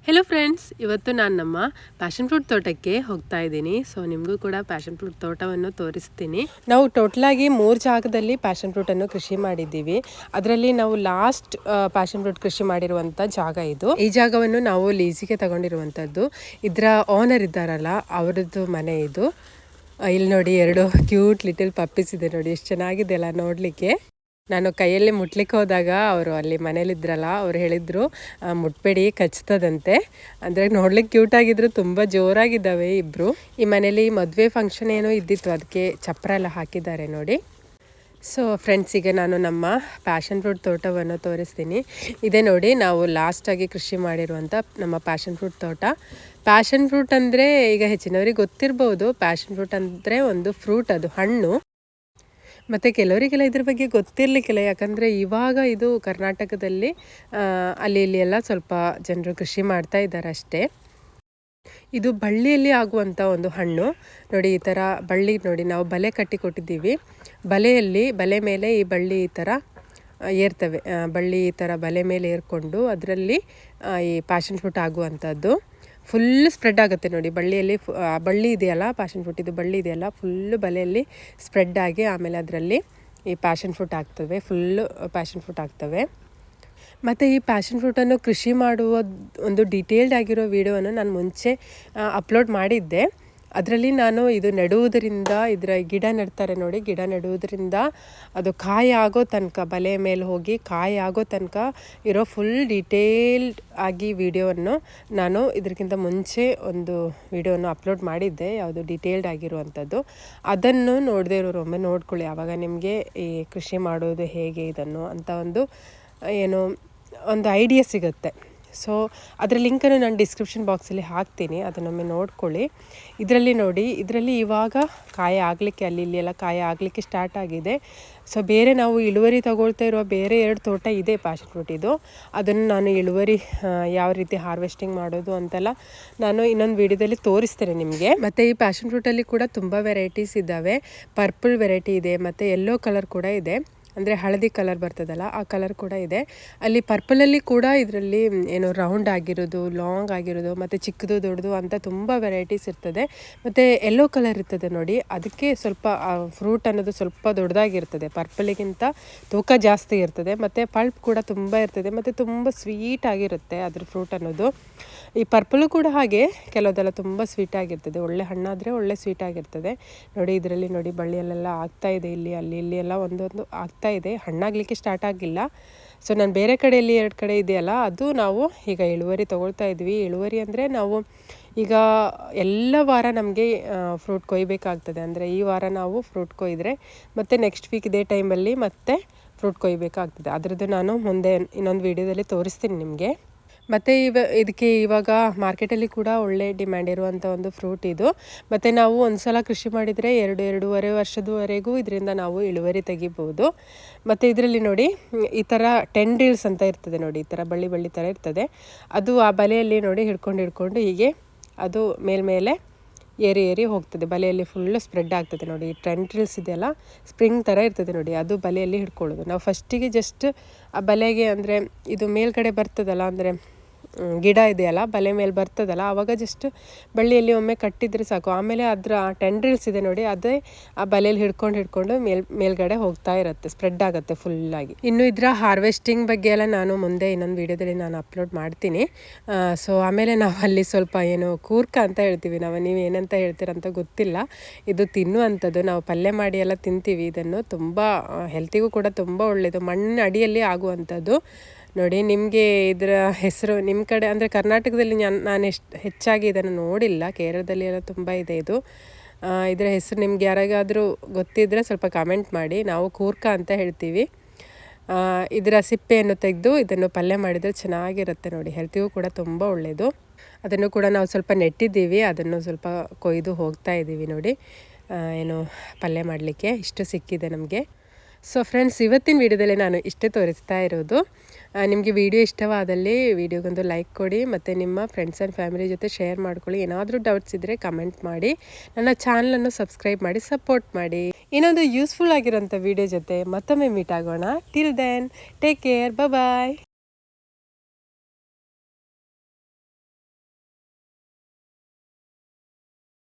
Hello friends, ಇವತ್ತು ನಾನು ನಮ್ಮ ಪ್ಯಾಷನ್ ಫ್ರೂಟ್ ತೋಟಕ್ಕೆ ಹೋಗ್ತಾ ಇದ್ದೀನಿ. ಸೊ ನಿಮಗೂ ಕೂಡ ಪ್ಯಾಷನ್ ಫ್ರೂಟ್ ತೋಟವನ್ನು ತೋರಿಸ್ತೀನಿ. ನಾವು ಟೋಟಲಾಗಿ 3 ಜಾಗದಲ್ಲಿ ಪ್ಯಾಷನ್ ಫ್ರೂಟನ್ನು ಕೃಷಿ ಮಾಡಿದ್ದೀವಿ. ಅದರಲ್ಲಿ ನಾವು ಲಾಸ್ಟ್ ಪ್ಯಾಷನ್ ಫ್ರೂಟ್ ಕೃಷಿ ಮಾಡಿರುವಂಥ ಜಾಗ ಇದು. ಈ ಜಾಗವನ್ನು ನಾವು ಲೀಸಿಗೆ ತಗೊಂಡಿರುವಂಥದ್ದು. ಇದರ ಓನರ್ ಇದ್ದಾರಲ್ಲ, ಅವರದ್ದು ಮನೆ ಇದು. ಇಲ್ಲಿ ನೋಡಿ, 2 ಕ್ಯೂಟ್ ಲಿಟಲ್ ಪಪ್ಪೀಸ್ ಇದೆ ನೋಡಿ, ಎಷ್ಟು ಚೆನ್ನಾಗಿದೆ ಅಲ್ಲ ನೋಡಲಿಕ್ಕೆ. ನಾನು ಕೈಯಲ್ಲಿ ಮುಟ್ಲಿಕ್ಕೆ ಹೋದಾಗ ಅವರು ಅಲ್ಲಿ ಮನೇಲಿದ್ರಲ್ಲ, ಅವ್ರು ಹೇಳಿದರು ಮುಟ್ಬೇಡಿ, ಕಚ್ತದಂತೆ. ಅಂದರೆ ನೋಡ್ಲಿಕ್ಕೆ ಕ್ಯೂಟ್ ಆಗಿದ್ರು, ತುಂಬ ಜೋರಾಗಿದ್ದಾವೆ ಇಬ್ಬರು. ಈ ಮನೇಲಿ ಮದುವೆ ಫಂಕ್ಷನ್ ಏನೋ ಇದ್ದಿತ್ತು, ಅದಕ್ಕೆ ಚಪ್ರ ಎಲ್ಲ ಹಾಕಿದ್ದಾರೆ ನೋಡಿ. ಸೊ ಫ್ರೆಂಡ್ಸ್, ಈಗ ನಾನು ನಮ್ಮ ಪ್ಯಾಷನ್ ಫ್ರೂಟ್ ತೋಟವನ್ನು ತೋರಿಸ್ತೀನಿ. ಇದೇ ನೋಡಿ, ನಾವು ಲಾಸ್ಟಾಗಿ ಕೃಷಿ ಮಾಡಿರುವಂಥ ನಮ್ಮ ಪ್ಯಾಷನ್ ಫ್ರೂಟ್ ತೋಟ. ಪ್ಯಾಷನ್ ಫ್ರೂಟ್ ಅಂದರೆ ಈಗ ಹೆಚ್ಚಿನವರಿಗೆ ಗೊತ್ತಿರ್ಬೋದು. ಪ್ಯಾಷನ್ ಫ್ರೂಟ್ ಅಂದರೆ ಒಂದು ಫ್ರೂಟ್, ಅದು ಹಣ್ಣು. ಮತ್ತು ಕೆಲವರಿಗೆಲ್ಲ ಇದ್ರ ಬಗ್ಗೆ ಗೊತ್ತಿರಲಿಕ್ಕಿಲ್ಲ, ಯಾಕಂದರೆ ಇವಾಗ ಇದು ಕರ್ನಾಟಕದಲ್ಲಿ ಅಲ್ಲಿ ಇಲ್ಲಿ ಎಲ್ಲ ಸ್ವಲ್ಪ ಜನರು ಕೃಷಿ ಮಾಡ್ತಾ ಇದ್ದಾರೆ ಅಷ್ಟೇ. ಇದು ಬಳ್ಳಿಯಲ್ಲಿ ಆಗುವಂಥ ಒಂದು ಹಣ್ಣು ನೋಡಿ. ಈ ಥರ ಬಳ್ಳಿ ನೋಡಿ, ನಾವು ಬಲೆ ಕಟ್ಟಿ ಕೊಟ್ಟಿದ್ದೀವಿ. ಬಲೆ ಮೇಲೆ ಈ ಬಳ್ಳಿ ಈ ಥರ ಏರ್ತವೆ. ಬಳ್ಳಿ ಈ ಥರ ಬಲೆ ಮೇಲೆ ಏರ್ಕೊಂಡು ಅದರಲ್ಲಿ ಈ ಪ್ಯಾಷನ್ ಫ್ರೂಟ್ ಆಗುವಂಥದ್ದು ಫುಲ್ ಸ್ಪ್ರೆಡ್ ಆಗುತ್ತೆ ನೋಡಿ. ಬಳ್ಳಿ ಇದೆಯಲ್ಲ, ಪ್ಯಾಷನ್ ಫ್ರೂಟ್ ಇದು ಬಳ್ಳಿ ಇದೆಯಲ್ಲ, ಫುಲ್ಲು ಬಲೆಯಲ್ಲಿ ಸ್ಪ್ರೆಡ್ ಆಗಿ ಆಮೇಲೆ ಅದರಲ್ಲಿ ಈ ಪ್ಯಾಷನ್ ಫ್ರೂಟ್ ಆಗ್ತವೆ, ಫುಲ್ಲು ಪ್ಯಾಷನ್ ಫ್ರೂಟ್ ಆಗ್ತವೆ. ಮತ್ತು ಈ ಪ್ಯಾಷನ್ ಫ್ರೂಟನ್ನು ಕೃಷಿ ಮಾಡುವ ಒಂದು ಡೀಟೇಲ್ಡ್ ಆಗಿರೋ ವಿಡಿಯೋವನ್ನು ನಾನು ಮುಂಚೆ ಅಪ್ಲೋಡ್ ಮಾಡಿದ್ದೆ. ಅದರಲ್ಲಿ ನಾನು ಇದು ನೆಡುವುದರಿಂದ, ಇದರ ಗಿಡ ನೆಡ್ತಾರೆ ನೋಡಿ, ಗಿಡ ನೆಡುವುದರಿಂದ ಅದು ಕಾಯಿ ಆಗೋ ತನಕ, ಬಲೆ ಮೇಲೆ ಹೋಗಿ ಕಾಯಿ ಆಗೋ ತನಕ ಇರೋ ಫುಲ್ ಡೀಟೇಲ್ಡ್ ಆಗಿ ವಿಡಿಯೋವನ್ನು ನಾನು ಇದಕ್ಕಿಂತ ಮುಂಚೆ ಒಂದು ವಿಡಿಯೋವನ್ನು ಅಪ್ಲೋಡ್ ಮಾಡಿದ್ದೆ, ಯಾವುದು ಡೀಟೇಲ್ಡ್ ಆಗಿರುವಂಥದ್ದು. ಅದನ್ನು ನೋಡದೇ ಇರೋರು ಒಮ್ಮೆ ನೋಡ್ಕೊಳ್ಳಿ, ಆವಾಗ ನಿಮಗೆ ಈ ಕೃಷಿ ಮಾಡೋದು ಹೇಗೆ ಇದನ್ನು ಅಂತ ಒಂದು ಐಡಿಯಾ ಸಿಗುತ್ತೆ. ಸೊ ಅದರ ಲಿಂಕನ್ನು ನಾನು ಡಿಸ್ಕ್ರಿಪ್ಷನ್ ಬಾಕ್ಸಲ್ಲಿ ಹಾಕ್ತೀನಿ, ಅದನ್ನೊಮ್ಮೆ ನೋಡ್ಕೊಳ್ಳಿ. ಇದರಲ್ಲಿ ನೋಡಿ, ಇದರಲ್ಲಿ ಇವಾಗ ಕಾಯಿ ಆಗಲಿಕ್ಕೆ, ಅಲ್ಲಿ ಇಲ್ಲಿ ಎಲ್ಲ ಕಾಯಿ ಆಗಲಿಕ್ಕೆ ಸ್ಟಾರ್ಟ್ ಆಗಿದೆ. ಸೊ ಬೇರೆ ನಾವು ಇಳುವರಿ ತಗೊಳ್ತಾ ಇರುವ ಬೇರೆ 2 ತೋಟ ಇದೆ ಪ್ಯಾಷನ್ ಫ್ರೂಟ್ ಇದು. ಅದನ್ನು ನಾನು ಇಳುವರಿ ಯಾವ ರೀತಿ ಹಾರ್ವೆಸ್ಟಿಂಗ್ ಮಾಡೋದು ಅಂತೆಲ್ಲ ನಾನು ಇನ್ನೊಂದು ವಿಡಿಯೋದಲ್ಲಿ ತೋರಿಸ್ತೇನೆ ನಿಮಗೆ. ಮತ್ತು ಈ ಪ್ಯಾಷನ್ ಫ್ರೂಟಲ್ಲಿ ಕೂಡ ತುಂಬ ವೆರೈಟೀಸ್ ಇದ್ದಾವೆ. ಪರ್ಪಲ್ ವೆರೈಟಿ ಇದೆ, ಮತ್ತು ಯೆಲ್ಲೋ ಕಲರ್ ಕೂಡ ಇದೆ, ಅಂದರೆ ಹಳದಿ ಕಲರ್ ಬರ್ತದಲ್ಲ ಆ ಕಲರ್ ಕೂಡ ಇದೆ. ಅಲ್ಲಿ ಪರ್ಪಲಲ್ಲಿ ಕೂಡ ಇದರಲ್ಲಿ ರೌಂಡ್ ಆಗಿರೋದು, ಲಾಂಗ್ ಆಗಿರೋದು, ಮತ್ತು ಚಿಕ್ಕದು ದೊಡ್ಡದು ಅಂತ ತುಂಬ ವೆರೈಟೀಸ್ ಇರ್ತದೆ. ಮತ್ತು ಯೆಲ್ಲೋ ಕಲರ್ ಇರ್ತದೆ ನೋಡಿ, ಅದಕ್ಕೆ ಸ್ವಲ್ಪ ಫ್ರೂಟ್ ಅನ್ನೋದು ಸ್ವಲ್ಪ ದೊಡ್ಡದಾಗಿರ್ತದೆ, ಪರ್ಪಲಿಗಿಂತ ತೂಕ ಜಾಸ್ತಿ ಇರ್ತದೆ. ಮತ್ತು ಪಲ್ಪ್ ಕೂಡ ತುಂಬ ಇರ್ತದೆ, ಮತ್ತು ತುಂಬ ಸ್ವೀಟ್ ಆಗಿರುತ್ತೆ ಅದ್ರ ಫ್ರೂಟ್ ಅನ್ನೋದು. ಈ ಪರ್ಪಲು ಕೂಡ ಹಾಗೆ, ಕೆಲವುದೆಲ್ಲ ತುಂಬ ಸ್ವೀಟ್ ಆಗಿರ್ತದೆ, ಒಳ್ಳೆ ಹಣ್ಣಾದರೆ ಒಳ್ಳೆ ಸ್ವೀಟ್ ಆಗಿರ್ತದೆ ನೋಡಿ. ಇದರಲ್ಲಿ ನೋಡಿ, ಬಳ್ಳಿಯಲ್ಲೆಲ್ಲ ಆಗ್ತಾ ಇದೆ, ಇಲ್ಲಿ ಎಲ್ಲ ಒಂದೊಂದು ಆಗ್ತಾ ಇದೆ, ಹಣ್ಣಾಗಲಿಕ್ಕೆ ಸ್ಟಾರ್ಟ್ ಆಗಿಲ್ಲ. ಸೊ ನಾನು ಬೇರೆ ಕಡೆಯಲ್ಲಿ 2 ಕಡೆ ಇದೆಯಲ್ಲ, ಅದು ನಾವು ಈಗ ಇಳುವರಿ ತೊಗೊಳ್ತಾ ಇದ್ವಿ. ಇಳುವರಿ ಅಂದರೆ ನಾವು ಈಗ ಎಲ್ಲ ವಾರ ನಮಗೆ ಫ್ರೂಟ್ ಕೊಯ್ಬೇಕಾಗ್ತದೆ. ಅಂದರೆ ಈ ವಾರ ನಾವು ಫ್ರೂಟ್ ಕೊಯ್ದರೆ ಮತ್ತು ನೆಕ್ಸ್ಟ್ ವೀಕ್ ಇದೇ ಟೈಮಲ್ಲಿ ಮತ್ತೆ ಫ್ರೂಟ್ ಕೊಯ್ಬೇಕಾಗ್ತದೆ. ಅದರದ್ದು ನಾನು ಮುಂದೆ ಇನ್ನೊಂದು ವಿಡಿಯೋದಲ್ಲಿ ತೋರಿಸ್ತೀನಿ ನಿಮಗೆ. ಮತ್ತು ಇದಕ್ಕೆ ಇವಾಗ ಮಾರ್ಕೆಟಲ್ಲಿ ಕೂಡ ಒಳ್ಳೆ ಡಿಮ್ಯಾಂಡ್ ಇರುವಂಥ ಒಂದು ಫ್ರೂಟ್ ಇದು. ಮತ್ತು ನಾವು ಒಂದು ಸಲ ಕೃಷಿ ಮಾಡಿದರೆ 2-2.5 ವರ್ಷದವರೆಗೂ ಇದರಿಂದ ನಾವು ಇಳುವರಿ ತೆಗಿಬೋದು. ಮತ್ತು ಇದರಲ್ಲಿ ನೋಡಿ, ಈ ಥರ ಟೆಂಡ್ರಿಲ್ಸ್ ಅಂತ ಇರ್ತದೆ ನೋಡಿ, ಈ ಥರ ಬಳ್ಳಿ ಥರ ಇರ್ತದೆ. ಅದು ಆ ಬಲೆಯಲ್ಲಿ ನೋಡಿ ಹಿಡ್ಕೊಂಡು ಹೀಗೆ ಅದು ಮೇಲ್ಮೇಲೆ ಏರಿ ಹೋಗ್ತದೆ, ಬಲೆಯಲ್ಲಿ ಫುಲ್ಲು ಸ್ಪ್ರೆಡ್ ಆಗ್ತದೆ ನೋಡಿ. ಈ ಟೆಂಡ್ರಿಲ್ಸ್ ಇದೆಯಲ್ಲ, ಸ್ಪ್ರಿಂಗ್ ಥರ ಇರ್ತದೆ ನೋಡಿ, ಅದು ಬಲೆಯಲ್ಲಿ ಹಿಡ್ಕೊಳ್ಳೋದು. ನಾವು ಫಸ್ಟಿಗೆ ಜಸ್ಟ್ ಆ ಬಲೆಗೆ, ಅಂದರೆ ಇದು ಮೇಲ್ಗಡೆ ಬರ್ತದಲ್ಲ, ಅಂದರೆ ಗಿಡ ಇದೆಯಲ್ಲ ಬಲೆ ಮೇಲೆ ಬರ್ತದಲ್ಲ, ಆವಾಗ ಜಸ್ಟ್ ಬಳ್ಳಿಯಲ್ಲಿ ಒಮ್ಮೆ ಕಟ್ಟಿದರೆ ಸಾಕು. ಆಮೇಲೆ ಅದರ ಟೆಂಡ್ರಿಲ್ಸ್ ಇದೆ ನೋಡಿ, ಅದೇ ಆ ಬಲೆಯಲ್ಲಿ ಹಿಡ್ಕೊಂಡು ಮೇಲ್ಗಡೆ ಹೋಗ್ತಾ ಇರುತ್ತೆ, ಸ್ಪ್ರೆಡ್ ಆಗುತ್ತೆ ಫುಲ್ಲಾಗಿ. ಇನ್ನು ಇದರ ಹಾರ್ವೆಸ್ಟಿಂಗ್ ಬಗ್ಗೆ ಎಲ್ಲ ನಾನು ಮುಂದೆ ಇನ್ನೊಂದು ವಿಡಿಯೋದಲ್ಲಿ ನಾನು ಅಪ್ಲೋಡ್ ಮಾಡ್ತೀನಿ. ಸೊ ಆಮೇಲೆ ನಾವು ಅಲ್ಲಿ ಸ್ವಲ್ಪ ಕೂರ್ಕ ಅಂತ ಹೇಳ್ತೀವಿ ನಾವು, ನೀವು ಏನಂತ ಹೇಳ್ತೀರಂತ ಗೊತ್ತಿಲ್ಲ. ಇದು ತಿನ್ನುವಂಥದ್ದು, ನಾವು ಪಲ್ಯ ಮಾಡಿ ಎಲ್ಲ ತಿಂತೀವಿ. ಇದನ್ನು ತುಂಬ ಹೆಲ್ತಿಗೂ ಕೂಡ ತುಂಬ ಒಳ್ಳೆಯದು, ಮಣ್ಣಿನ ಅಡಿಯಲ್ಲಿ ಆಗುವಂಥದ್ದು ನೋಡಿ. ನಿಮಗೆ ಇದರ ಹೆಸರು ನಿಮ್ಮ ಕಡೆ, ಅಂದರೆ ಕರ್ನಾಟಕದಲ್ಲಿ ನಾನು ಹೆಚ್ಚಾಗಿ ಇದನ್ನು ನೋಡಿಲ್ಲ, ಕೇರಳದಲ್ಲಿ ಎಲ್ಲ ತುಂಬ ಇದೆ ಇದು. ಇದರ ಹೆಸರು ನಿಮ್ಗೆ ಯಾರಿಗಾದರೂ ಗೊತ್ತಿದ್ದರೆ ಸ್ವಲ್ಪ ಕಮೆಂಟ್ ಮಾಡಿ. ನಾವು ಕೂರ್ಕ ಅಂತ ಹೇಳ್ತೀವಿ. ಇದರ ಸಿಪ್ಪೆಯನ್ನು ತೆಗೆದು ಇದನ್ನು ಪಲ್ಯ ಮಾಡಿದರೆ ಚೆನ್ನಾಗಿರುತ್ತೆ ನೋಡಿ, ಹೆಲ್ತಿಗೂ ಕೂಡ ತುಂಬ ಒಳ್ಳೆಯದು. ಅದನ್ನು ಕೂಡ ನಾವು ಸ್ವಲ್ಪ ನೆಟ್ಟಿದ್ದೀವಿ, ಅದನ್ನು ಸ್ವಲ್ಪ ಕೊಯ್ದು ಹೋಗ್ತಾ ಇದ್ದೀವಿ ನೋಡಿ, ಪಲ್ಯ ಮಾಡಲಿಕ್ಕೆ. ಇಷ್ಟು ಸಿಕ್ಕಿದೆ ನಮಗೆ. ಸೊ ಫ್ರೆಂಡ್ಸ್, ಇವತ್ತಿನ ವಿಡಿಯೋದಲ್ಲಿ ನಾನು ಇಷ್ಟೇ ತೋರಿಸ್ತಾ ಇರೋದು. ನಿಮಗೆ ವಿಡಿಯೋ ಇಷ್ಟವಾದಲ್ಲಿ ವಿಡಿಯೋಗೊಂದು ಲೈಕ್ ಕೊಡಿ, ಮತ್ತು ನಿಮ್ಮ ಫ್ರೆಂಡ್ಸ್ ಆ್ಯಂಡ್ ಫ್ಯಾಮಿಲಿ ಜೊತೆ ಶೇರ್ ಮಾಡ್ಕೊಳ್ಳಿ. ಏನಾದರೂ ಡೌಟ್ಸ್ ಇದ್ದರೆ ಕಮೆಂಟ್ ಮಾಡಿ, ನನ್ನ ಚಾನಲನ್ನು ಸಬ್ಸ್ಕ್ರೈಬ್ ಮಾಡಿ ಸಪೋರ್ಟ್ ಮಾಡಿ. ಇನ್ನೊಂದು ಯೂಸ್ಫುಲ್ ಆಗಿರೋಂಥ ವಿಡಿಯೋ ಜೊತೆ ಮತ್ತೊಮ್ಮೆ ಮೀಟ್ ಆಗೋಣ. ಟಿಲ್ ದೆನ್ ಟೇಕ್ ಕೇರ್, ಬಾಯ್.